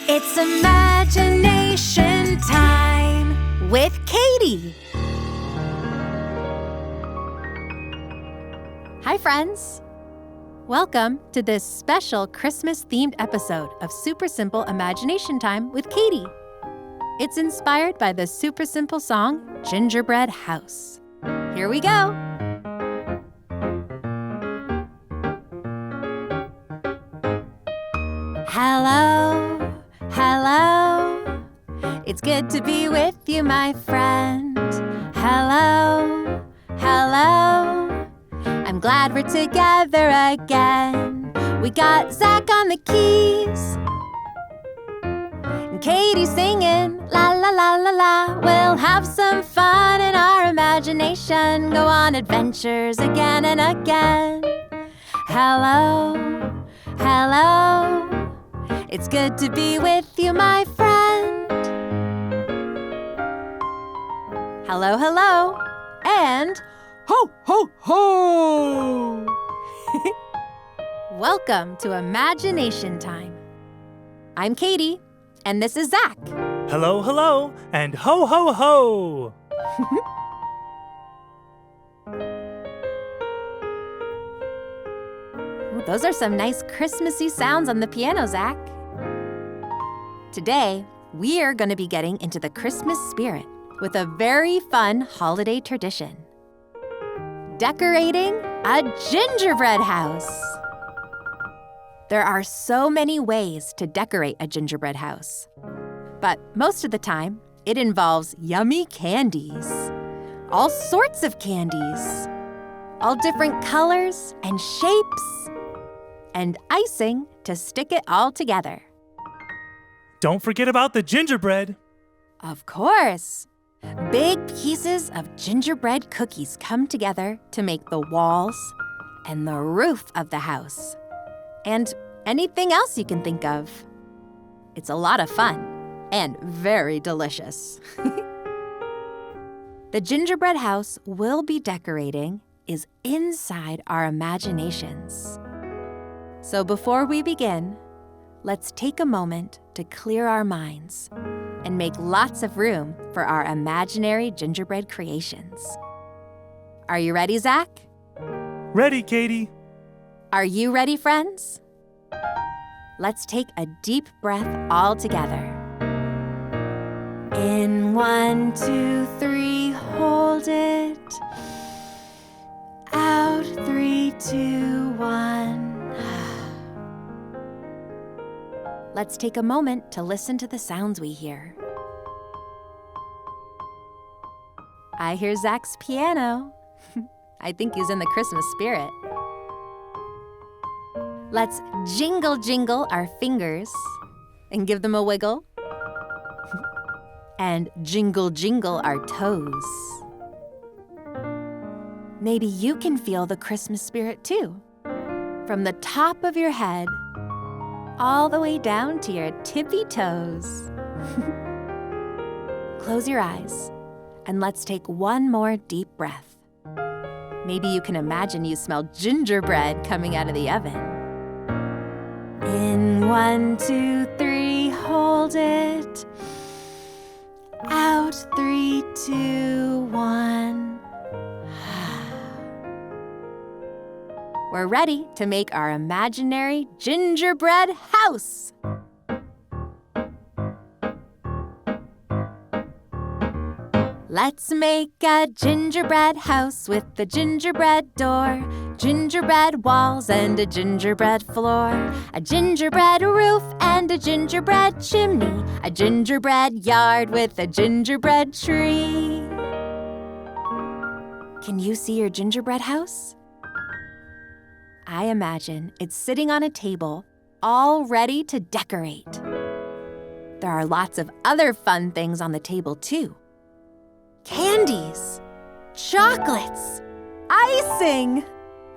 It's imagination time with Caitie. Hi, friends. Welcome to this special Christmas-themed episode of Super Simple Imagination Time with Caitie. It's inspired by the super simple song, Gingerbread House. Here we go. Hello, hello. It's good to be with you, my friend. Hello, hello. I'm glad we're together again. We got Zach on the keys and Caitie singing, la la la la la. We'll have some fun in our imagination, go on adventures again and again. Hello, hello. It's good to be with you, my friend. Hello, hello, and ho, ho, ho! Welcome to Imagination Time. I'm Caitie, and this is Zach. Hello, hello, and ho, ho, ho! Ooh, those are some nice Christmassy sounds on the piano, Zach. Today, we are going to be getting into the Christmas spirit with a very fun holiday tradition. Decorating a gingerbread house. There are so many ways to decorate a gingerbread house, but most of the time, it involves yummy candies, all sorts of candies, all different colors and shapes, and icing to stick it all together. Don't forget about the gingerbread. Of course! Big pieces of gingerbread cookies come together to make the walls and the roof of the house, and anything else you can think of. It's a lot of fun and very delicious. The gingerbread house we'll be decorating is inside our imaginations. So before we begin, let's take a moment to clear our minds and make lots of room for our imaginary gingerbread creations. Are you ready, Zach? Ready, Caitie. Are you ready, friends? Let's take a deep breath all together. In 1, 2, 3, hold it. Out, 3, 2, 1. Let's take a moment to listen to the sounds we hear. I hear Zach's piano. I think he's in the Christmas spirit. Let's jingle our fingers and give them a wiggle. And jingle our toes. Maybe you can feel the Christmas spirit too. From the top of your head all the way down to your tippy toes. Close your eyes and let's take one more deep breath. Maybe you can imagine you smell gingerbread coming out of the oven. In 1, 2, 3, hold it. Out, 3, 2, 1. We're ready to make our imaginary gingerbread house. Let's make a gingerbread house with a gingerbread door, gingerbread walls and a gingerbread floor, a gingerbread roof and a gingerbread chimney, a gingerbread yard with a gingerbread tree. Can you see your gingerbread house? I imagine it's sitting on a table, all ready to decorate. There are lots of other fun things on the table, too. Candies, chocolates, icing.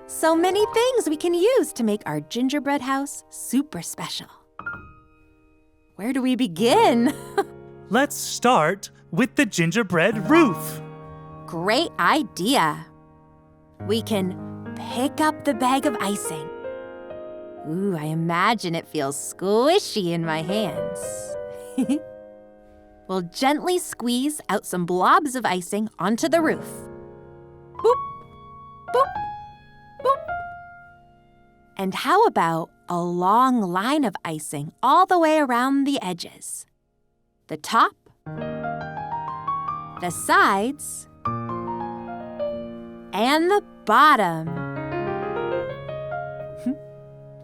So many things we can use to make our gingerbread house super special. Where do we begin? Let's start with the gingerbread roof. Great idea. We can pick up the bag of icing. Ooh, I imagine it feels squishy in my hands. We'll gently squeeze out some blobs of icing onto the roof. Boop, boop, boop. And how about a long line of icing all the way around the edges? The top, the sides, and the bottom.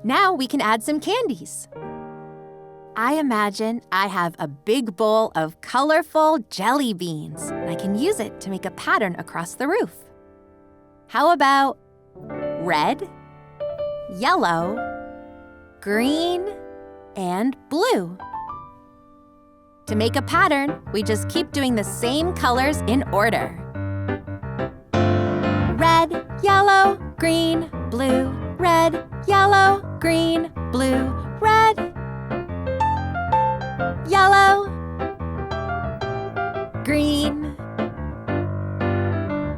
Now we can add some candies. I imagine I have a big bowl of colorful jelly beans, and I can use it to make a pattern across the roof. How about red, yellow, green, and blue? To make a pattern, we just keep doing the same colors in order. Red, yellow, green, blue. Red, yellow, green, blue. Red, yellow, green,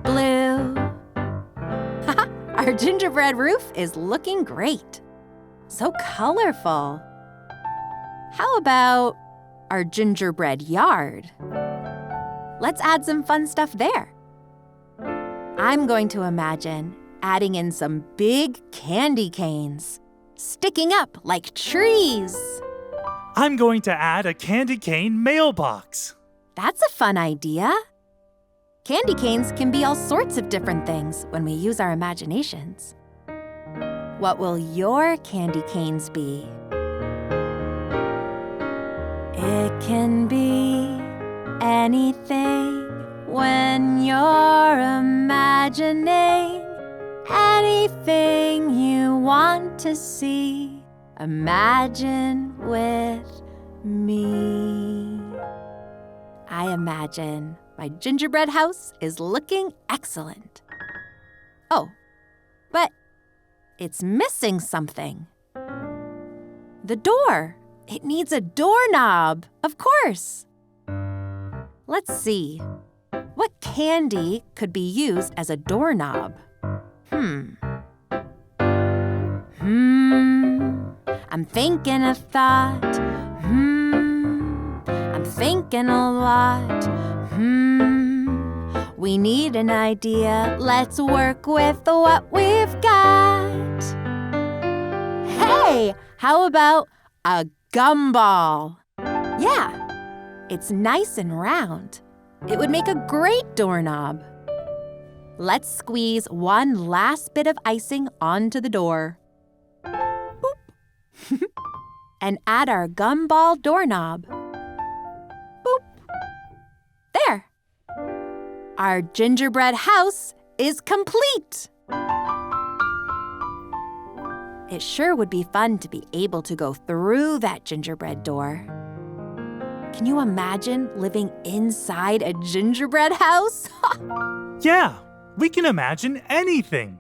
blue. Our gingerbread roof is looking great. So colorful. How about our gingerbread yard? Let's add some fun stuff there. I'm going to imagine adding in some big candy canes, sticking up like trees. I'm going to add a candy cane mailbox. That's a fun idea. Candy canes can be all sorts of different things when we use our imaginations. What will your candy canes be? It can be anything when you're imagining anything you want to see. Imagine with me. I imagine my gingerbread house is looking excellent. Oh, but it's missing something. The door. It needs a doorknob, of course. Let's see. What candy could be used as a doorknob? I'm thinking a thought. I'm thinking a lot. We need an idea. Let's work with what we've got. Hey, how about a gumball? Yeah, it's nice and round. It would make a great doorknob. Let's squeeze one last bit of icing onto the door. Boop. And add our gumball doorknob. Boop. There. Our gingerbread house is complete. It sure would be fun to be able to go through that gingerbread door. Can you imagine living inside a gingerbread house? Yeah, we can imagine anything.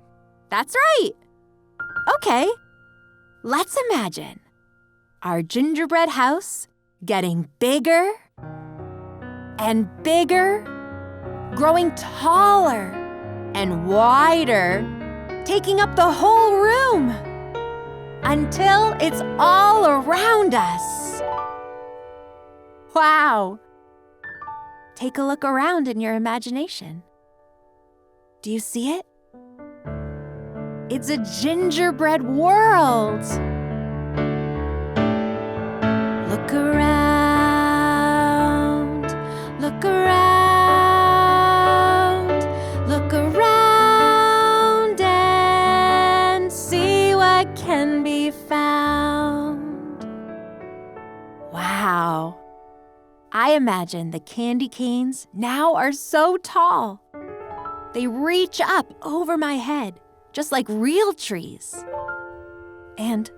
That's right. Okay, let's imagine our gingerbread house getting bigger and bigger, growing taller and wider, taking up the whole room until it's all around us. Wow! Take a look around in your imagination. Do you see it? It's a gingerbread world. Look around, look around, look around and see what can be found. Wow! I imagine the candy canes now are so tall. They reach up over my head, just like real trees. And,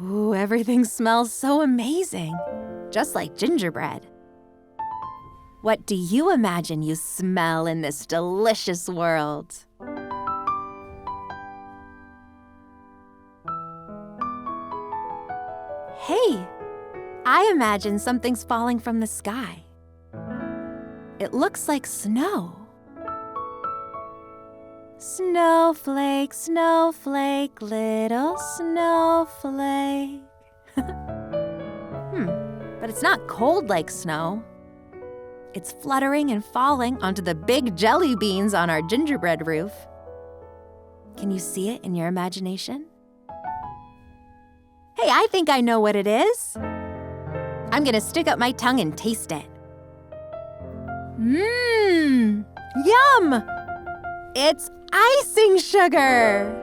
ooh, everything smells so amazing, just like gingerbread. What do you imagine you smell in this delicious world? Hey, I imagine something's falling from the sky. It looks like snow. Snowflake, snowflake, little snowflake. But it's not cold like snow. It's fluttering and falling onto the big jelly beans on our gingerbread roof. Can you see it in your imagination? Hey, I think I know what it is. I'm gonna stick up my tongue and taste it. Yum! It's icing sugar!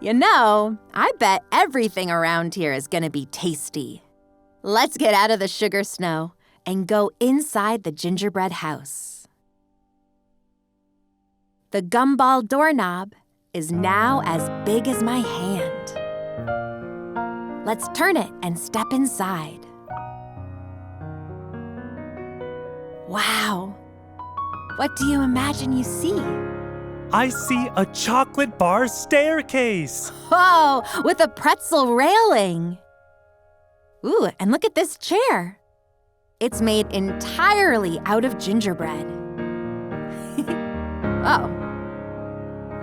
You know, I bet everything around here is gonna be tasty. Let's get out of the sugar snow and go inside the gingerbread house. The gumball doorknob is now as big as my hand. Let's turn it and step inside. Wow! What do you imagine you see? I see a chocolate bar staircase. Whoa, with a pretzel railing. Ooh, and look at this chair. It's made entirely out of gingerbread. Oh,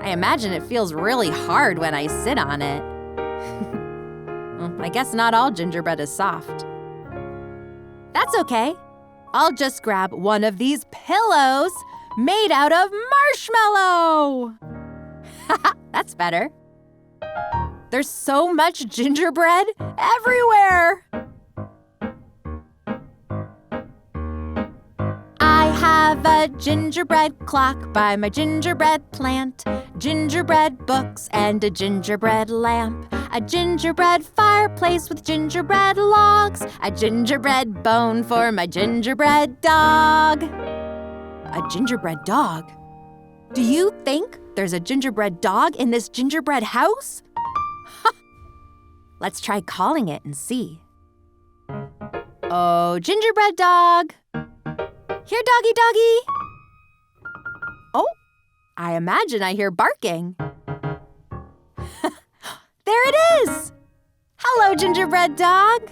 I imagine it feels really hard when I sit on it. Well, I guess not all gingerbread is soft. That's okay. I'll just grab one of these pillows made out of marshmallow. That's better. There's so much gingerbread everywhere. I have a gingerbread clock by my gingerbread plant, gingerbread books and a gingerbread lamp, a gingerbread fireplace with gingerbread logs, a gingerbread bone for my gingerbread dog. A gingerbread dog? Do you think there's a gingerbread dog in this gingerbread house? Let's try calling it and see. Oh, gingerbread dog. Here, doggy, doggy. Oh, I imagine I hear barking. There it is. Hello, gingerbread dog.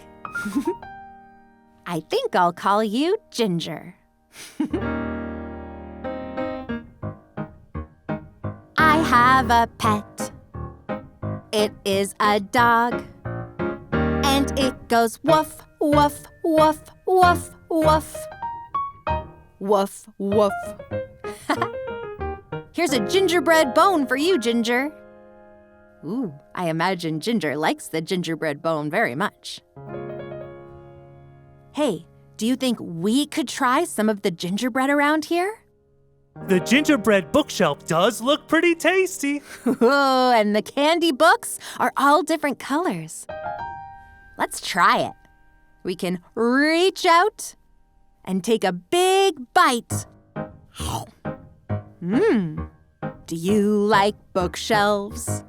I think I'll call you Ginger. I have a pet. It is a dog. And it goes woof, woof, woof, woof, woof. Woof, woof. Here's a gingerbread bone for you, Ginger. Ooh, I imagine Ginger likes the gingerbread bone very much. Hey, do you think we could try some of the gingerbread around here? The gingerbread bookshelf does look pretty tasty. Oh, and the candy books are all different colors. Let's try it. We can reach out and take a big bite. Do you like bookshelves?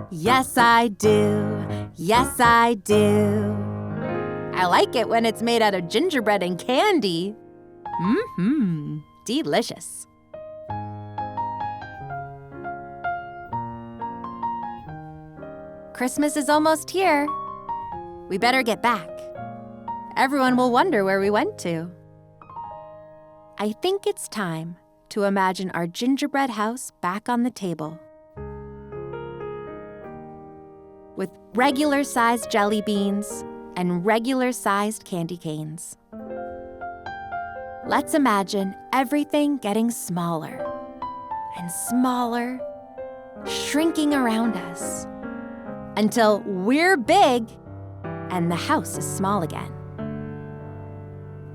Yes, I do. Yes, I do. I like it when it's made out of gingerbread and candy. Delicious. Christmas is almost here. We better get back. Everyone will wonder where we went to. I think it's time to imagine our gingerbread house back on the table. With regular-sized jelly beans and regular-sized candy canes. Let's imagine everything getting smaller and smaller, shrinking around us until we're big and the house is small again.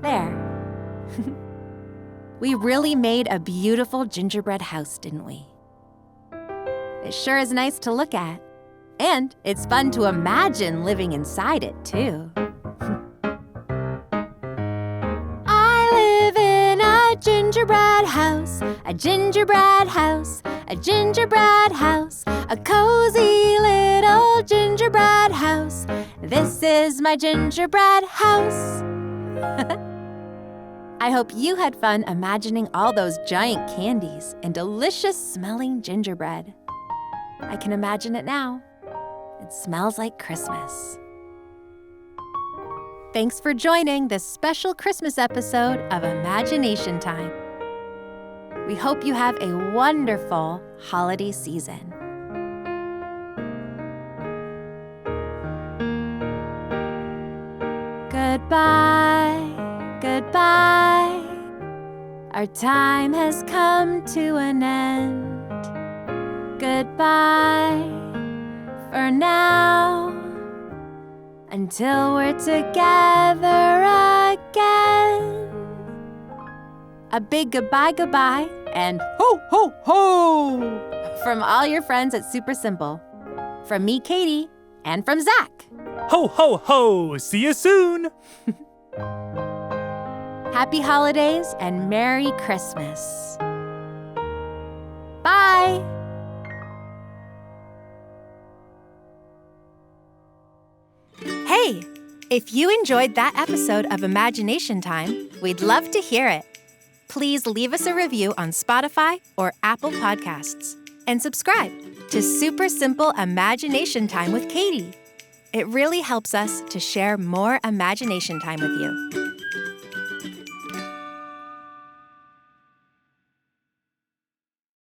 There. We really made a beautiful gingerbread house, didn't we? It sure is nice to look at. And it's fun to imagine living inside it, too. I live in a gingerbread house, a gingerbread house, a gingerbread house, a cozy little gingerbread house. This is my gingerbread house. I hope you had fun imagining all those giant candies and delicious-smelling gingerbread. I can imagine it now. It smells like Christmas. Thanks for joining this special Christmas episode of Imagination Time. We hope you have a wonderful holiday season. Goodbye, goodbye. Our time has come to an end. Goodbye for now, until we're together again. A big goodbye, goodbye, and ho, ho, ho! From all your friends at Super Simple. From me, Caitie, and from Zach. Ho, ho, ho! See you soon! Happy holidays and Merry Christmas. Bye! Hey, if you enjoyed that episode of Imagination Time, we'd love to hear it. Please leave us a review on Spotify or Apple Podcasts. And subscribe to Super Simple Imagination Time with Caitie. It really helps us to share more imagination time with you.